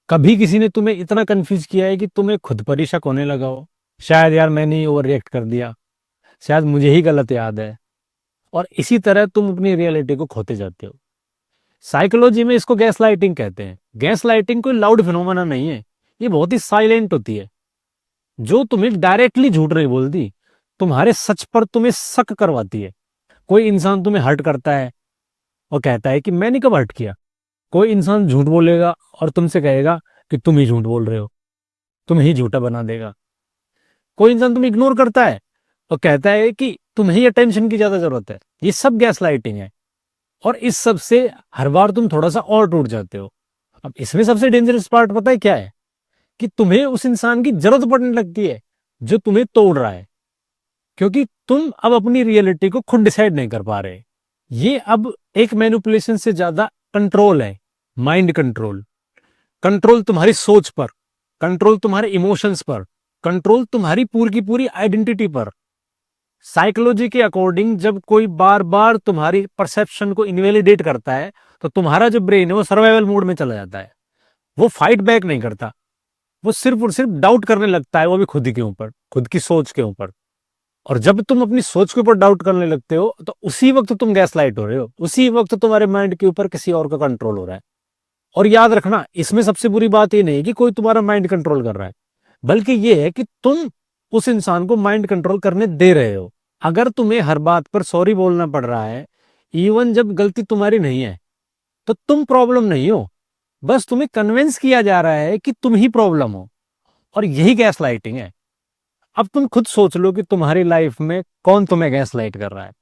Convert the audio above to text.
कभी किसी ने तुम्हें इतना कंफ्यूज किया है कि तुम्हें खुद पर ही शक होने लगा हो? शायद यार मैंने ही ओवर रिएक्ट कर दिया, शायद मुझे ही गलत याद है। और इसी तरह तुम अपनी रियलिटी को खोते जाते हो। साइकोलॉजी में इसको गैस लाइटिंग कहते हैं। गैस लाइटिंग कोई लाउड फिनोमेना नहीं है, ये बहुत ही साइलेंट होती है। जो तुम्हें डायरेक्टली झूठ नहीं बोलती, तुम्हारे सच पर तुम्हें शक करवाती है। कोई इंसान तुम्हें हर्ट करता है और कहता है कि मैंने कब हर्ट किया। कोई इंसान झूठ बोलेगा और तुमसे कहेगा कि तुम ही झूठ बोल रहे हो, तुम ही झूठा बना देगा। कोई इंसान तुम्हें इग्नोर करता है और कहता है कि तुम्हें ही अटेंशन की ज्यादा जरूरत है। ये सब गैस लाइटिंग है। और इस सब से हर बार तुम थोड़ा सा और टूट जाते हो। अब इसमें सबसे डेंजरस पार्ट पता है क्या है? कि तुम्हें उस इंसान की जरूरत पड़ने लगती है जो तुम्हें तोड़ रहा है, क्योंकि तुम अब अपनी रियलिटी को खुद डिसाइड नहीं कर पा रहे। ये अब एक मैनिपुलेशन से ज्यादा कंट्रोल है। Mind control. कंट्रोल तुम्हारी सोच पर, कंट्रोल तुम्हारे इमोशंस पर, कंट्रोल तुम्हारी पूरी की पूरी आइडेंटिटी पर। साइकोलॉजी के अकॉर्डिंग जब कोई बार बार तुम्हारी परसेप्शन को इनवैलिडेट करता है, तो तुम्हारा जो ब्रेन है वो सर्वाइवल मोड में चला जाता है। वो फाइट बैक नहीं करता, वो सिर्फ और सिर्फ डाउट करने लगता है, वो भी खुद के ऊपर, खुद की सोच के ऊपर। और जब तुम अपनी सोच के ऊपर डाउट करने लगते हो, तो उसी वक्त तुम गैस लाइट हो रहे हो, उसी वक्त तुम्हारे माइंड के ऊपर किसी और का कंट्रोल हो रहा है। और याद रखना, इसमें सबसे बुरी बात ये नहीं है कि कोई तुम्हारा माइंड कंट्रोल कर रहा है, बल्कि ये है कि तुम उस इंसान को माइंड कंट्रोल करने दे रहे हो। अगर तुम्हें हर बात पर सॉरी बोलना पड़ रहा है, इवन जब गलती तुम्हारी नहीं है, तो तुम प्रॉब्लम नहीं हो। बस तुम्हें कन्विंस किया जा रहा है कि तुम ही प्रॉब्लम हो। और यही गैस लाइटिंग है। अब तुम खुद सोच लो कि तुम्हारी लाइफ में कौन तुम्हें गैस लाइट कर रहा है।